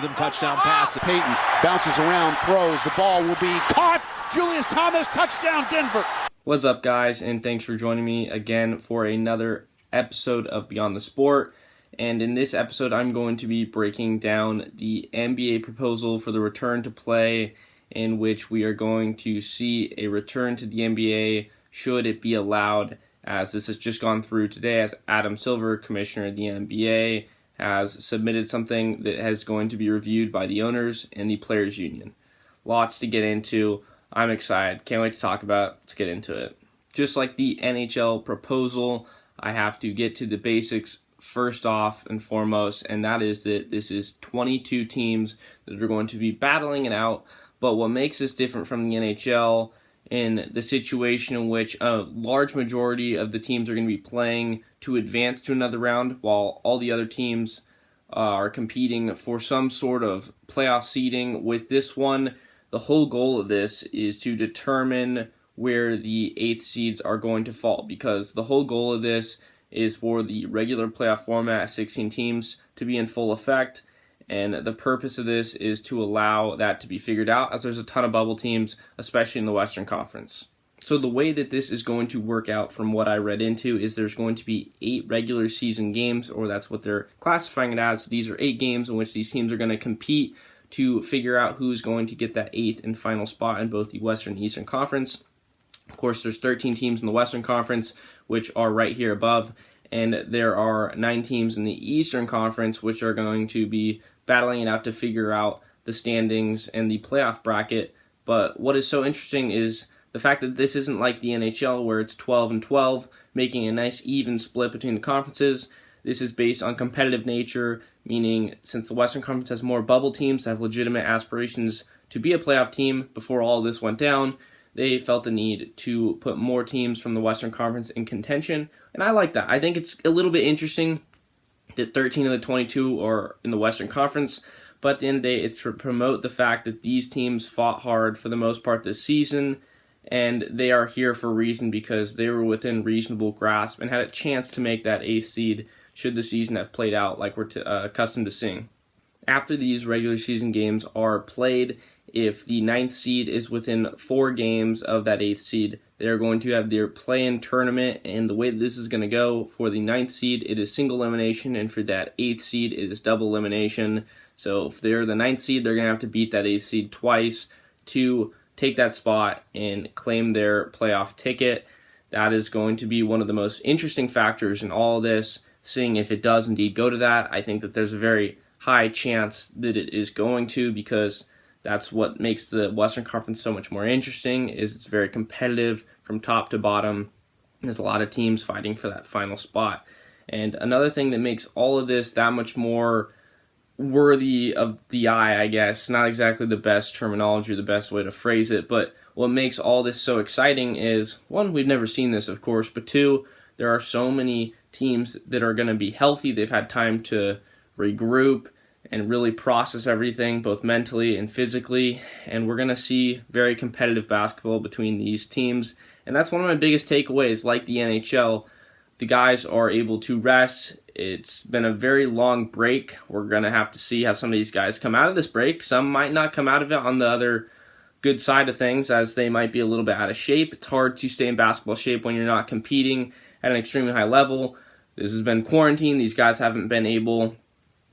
them touchdown passes. Peyton bounces around, throws. The ball will be caught. Julius Thomas, touchdown Denver. What's up, guys, and thanks for joining me again for another episode of Beyond the Sport. And in this episode, I'm going to be breaking down the NBA proposal for the return to play, in which we are going to see a return to the NBA should it be allowed, as this has just gone through today, as Adam Silver, commissioner of the NBA, has submitted something that is going to be reviewed by the owners and the players union. Lots to get into. I'm excited. Can't wait to talk about it. Let's get into it. Just like the NHL proposal, I have to get to the basics first off and foremost, and that is that this is 22 teams that are going to be battling it out. But what makes this different from the NHL in the situation in which a large majority of the teams are going to be playing to advance to another round, while all the other teams are competing for some sort of playoff seeding. With this one, the whole goal of this is to determine where the 8th seeds are going to fall, because the whole goal of this is for the regular playoff format, 16 teams, to be in full effect. And the purpose of this is to allow that to be figured out, as there's a ton of bubble teams, especially in the Western Conference. So the way that this is going to work out, from what I read into, is there's going to be 8 regular season games, or that's what they're classifying it as. These are 8 games in which these teams are going to compete to figure out who's going to get that 8th and final spot in both the Western and Eastern Conference. Of course, there's 13 teams in the Western Conference, which are right here above, and there are 9 teams in the Eastern Conference, which are going to be battling it out to figure out the standings and the playoff bracket. But what is so interesting is the fact that this isn't like the NHL, where it's 12 and 12, making a nice even split between the conferences. This is based on competitive nature, meaning since the Western Conference has more bubble teams that have legitimate aspirations to be a playoff team before all this went down, they felt the need to put more teams from the Western Conference in contention. And I like that. I think it's a little bit interesting that 13 of the 22 are in the Western Conference, but at the end of the day, it's to promote the fact that these teams fought hard for the most part this season, and they are here for a reason, because they were within reasonable grasp and had a chance to make that 8th seed should the season have played out like we're accustomed to seeing. After these regular season games are played, if the 9th seed is within 4 games of that 8th seed, they're going to have their play-in tournament, and the way that this is going to go, for the 9th seed, it is single elimination, and for that 8th seed, it is double elimination. So if they're the 9th seed, they're going to have to beat that 8th seed twice to take that spot and claim their playoff ticket. That is going to be one of the most interesting factors in all of this, seeing if it does indeed go to that. I think that there's a very high chance that it is going to, because that's what makes the Western Conference so much more interesting, is it's very competitive from top to bottom. There's a lot of teams fighting for that final spot. And another thing that makes all of this that much more worthy of the eye, I guess, not exactly the best terminology or the best way to phrase it, but what makes all this so exciting is, 1, we've never seen this, of course, but 2, there are so many teams that are going to be healthy. They've had time to regroup and really process everything, both mentally and physically, and we're going to see very competitive basketball between these teams. And that's one of my biggest takeaways. Like the NHL, the guys are able to rest. It's been a very long break. We're going to have to see how some of these guys come out of this break. Some might not come out of it on the other good side of things, as they might be a little bit out of shape. It's hard to stay in basketball shape when you're not competing at an extremely high level. This has been quarantine. These guys haven't been able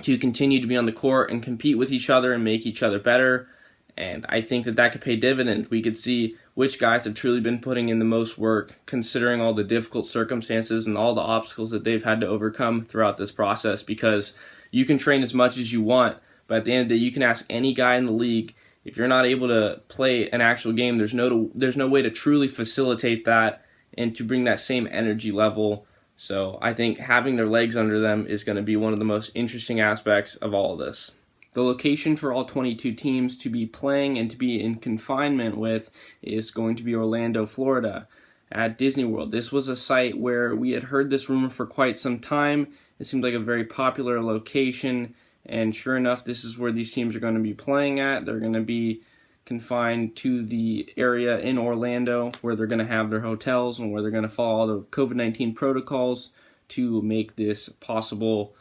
to continue to be on the court and compete with each other and make each other better. And I think that that could pay dividend. We could see which guys have truly been putting in the most work, considering all the difficult circumstances and all the obstacles that they've had to overcome throughout this process, because you can train as much as you want, but at the end of the day, you can ask any guy in the league, if you're not able to play an actual game, there's no way to truly facilitate that and to bring that same energy level. So I think having their legs under them is going to be one of the most interesting aspects of all of this. The location for all 22 teams to be playing and to be in confinement with is going to be Orlando, Florida, at Disney World. This was a site where we had heard this rumor for quite some time. It seemed like a very popular location, and sure enough, this is where these teams are going to be playing at. They're going to be confined to the area in Orlando where they're going to have their hotels and where they're going to follow all the COVID-19 protocols to make this possible.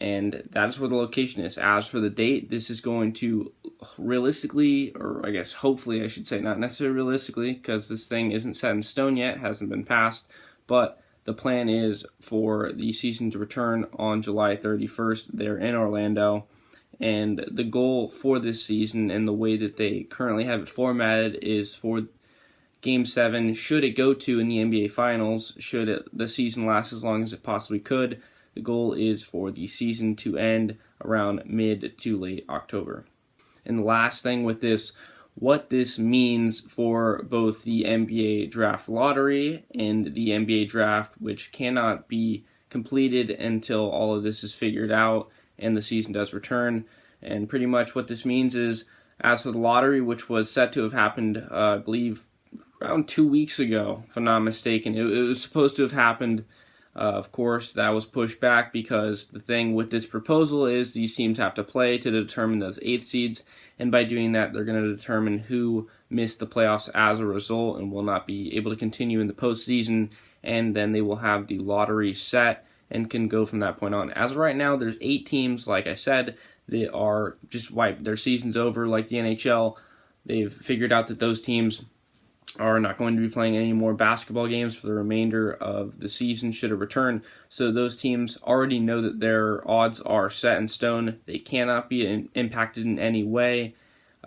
and that is where the location is. As for the date, this is going to realistically, or I guess hopefully I should say, not necessarily realistically, because this thing isn't set in stone yet, hasn't been passed, but the plan is for the season to return on July 31st. They're in Orlando, and the goal for this season and the way that they currently have it formatted is for Game 7, should it go to in the NBA Finals, the season last as long as it possibly could, the goal is for the season to end around mid to late October. And the last thing with this, what this means for both the NBA draft lottery and the NBA draft, which cannot be completed until all of this is figured out and the season does return. And pretty much what this means is, as for the lottery, which was set to have happened, I believe, around 2 weeks ago, if I'm not mistaken, it was supposed to have happened. Of course, that was pushed back because the thing with this proposal is these teams have to play to determine those 8th seeds, and by doing that, they're going to determine who missed the playoffs as a result and will not be able to continue in the postseason, and then they will have the lottery set and can go from that point on. As of right now, there's 8 teams, like I said, that are just wiped. Their season's over, like the NHL. They've figured out that those teams are not going to be playing any more basketball games for the remainder of the season should it return. So those teams already know that their odds are set in stone. They cannot be impacted in any way.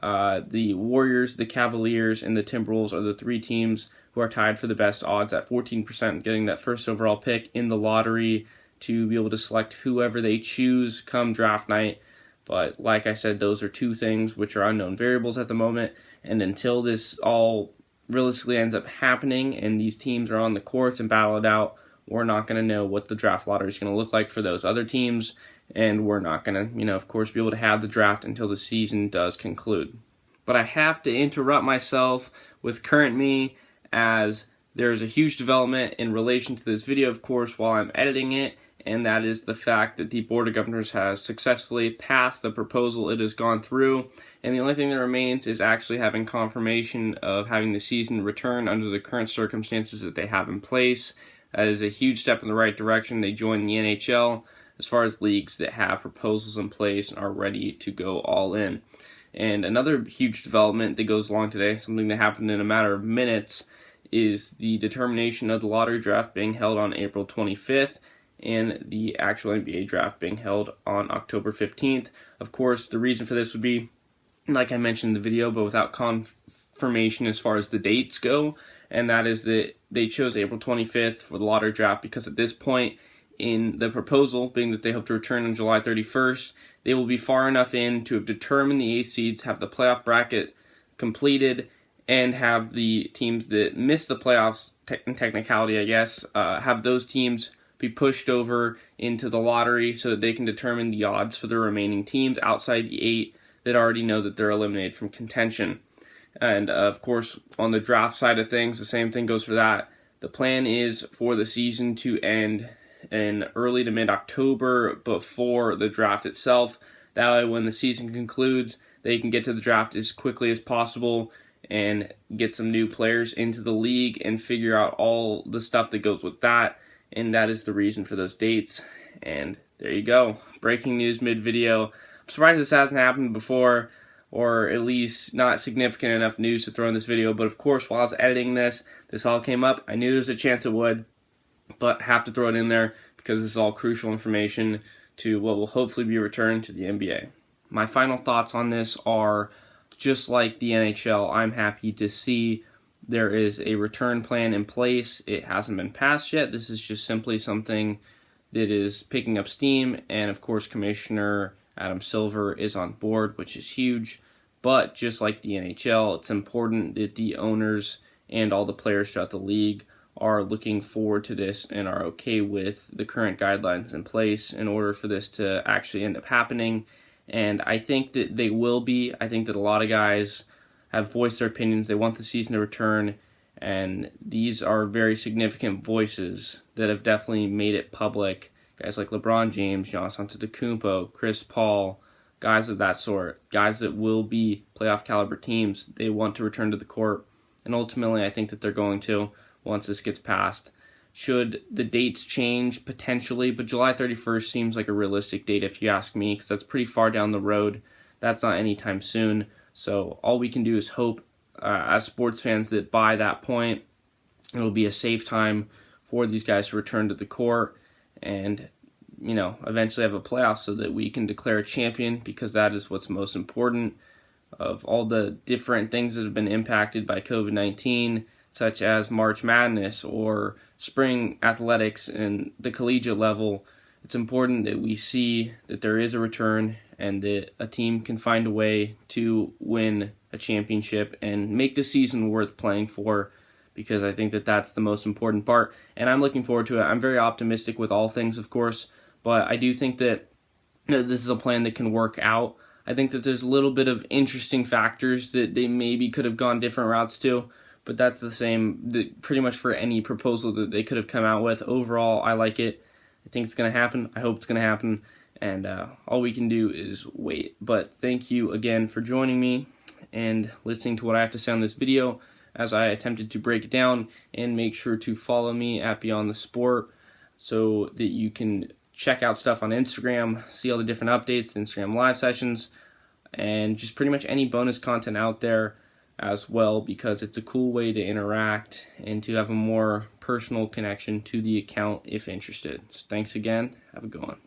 The Warriors, the Cavaliers, and the Timberwolves are the 3 teams who are tied for the best odds at 14%, getting that first overall pick in the lottery to be able to select whoever they choose come draft night. But like I said, those are 2 things which are unknown variables at the moment, and until this all realistically ends up happening and these teams are on the courts and battle it out, we're not going to know what the draft lottery is going to look like for those other teams, and we're not going to, of course, be able to have the draft until the season does conclude. But I have to interrupt myself with current me, as there is a huge development in relation to this video, of course, while I'm editing it, and that is the fact that the Board of Governors has successfully passed the proposal. It has gone through, and the only thing that remains is actually having confirmation of having the season return under the current circumstances that they have in place. That is a huge step in the right direction. They joined the NHL as far as leagues that have proposals in place and are ready to go all in. And another huge development that goes along today, something that happened in a matter of minutes, is the determination of the lottery draft being held on April 25th. And the actual NBA draft being held on October 15th. Of course, the reason for this would be, like I mentioned in the video, but without confirmation as far as the dates go, and that is that they chose April 25th for the lottery draft because at this point in the proposal, being that they hope to return on July 31st, they will be far enough in to have determined the 8 seeds, have the playoff bracket completed, and have the teams that missed the playoffs, in technicality I guess, have those teams be pushed over into the lottery so that they can determine the odds for the remaining teams outside the 8 that already know that they're eliminated from contention. And of course, on the draft side of things, the same thing goes for that. The plan is for the season to end in early to mid-October before the draft itself. That way, when the season concludes, they can get to the draft as quickly as possible and get some new players into the league and figure out all the stuff that goes with that. And that is the reason for those dates. And there you go. Breaking news mid-video. I'm surprised this hasn't happened before, or at least not significant enough news to throw in this video. But of course, while I was editing this all came up. I knew there was a chance it would, but have to throw it in there because this is all crucial information to what will hopefully be returned to the NBA. My final thoughts on this are, just like the NHL, I'm happy to see there is a return plan in place. It hasn't been passed yet. This is just simply something that is picking up steam. And of course, Commissioner Adam Silver is on board, which is huge. But just like the NHL, it's important that the owners and all the players throughout the league are looking forward to this and are okay with the current guidelines in place in order for this to actually end up happening. And I think that they will be. I think that a lot of guys have voiced their opinions. They want the season to return, and these are very significant voices that have definitely made it public. Guys like LeBron James, Giannis Antetokounmpo, Chris Paul, guys of that sort, guys that will be playoff caliber teams. They want to return to the court, and ultimately I think that they're going to once this gets passed. should the dates change potentially, but July 31st seems like a realistic date if you ask me, because that's pretty far down the road. That's not anytime soon. So all we can do is hope as sports fans that by that point it'll be a safe time for these guys to return to the court and eventually have a playoff so that we can declare a champion, because that is what's most important. Of all the different things that have been impacted by COVID-19, such as March Madness or spring athletics and the collegiate level, it's important that we see that there is a return and that a team can find a way to win a championship and make the season worth playing for, because I think that that's the most important part. And I'm looking forward to it. I'm very optimistic with all things, of course, but I do think that this is a plan that can work out. I think that there's a little bit of interesting factors that they maybe could have gone different routes to, but that's the same pretty much for any proposal that they could have come out with. Overall, I like it. I think it's going to happen. I hope it's going to happen, and all we can do is wait. But thank you again for joining me and listening to what I have to say on this video as I attempted to break it down, and make sure to follow me at Beyond the Sport so that you can check out stuff on Instagram, see all the different updates, Instagram live sessions, and just pretty much any bonus content out there as well, because it's a cool way to interact and to have a more personal connection to the account if interested. So thanks again. Have a good one.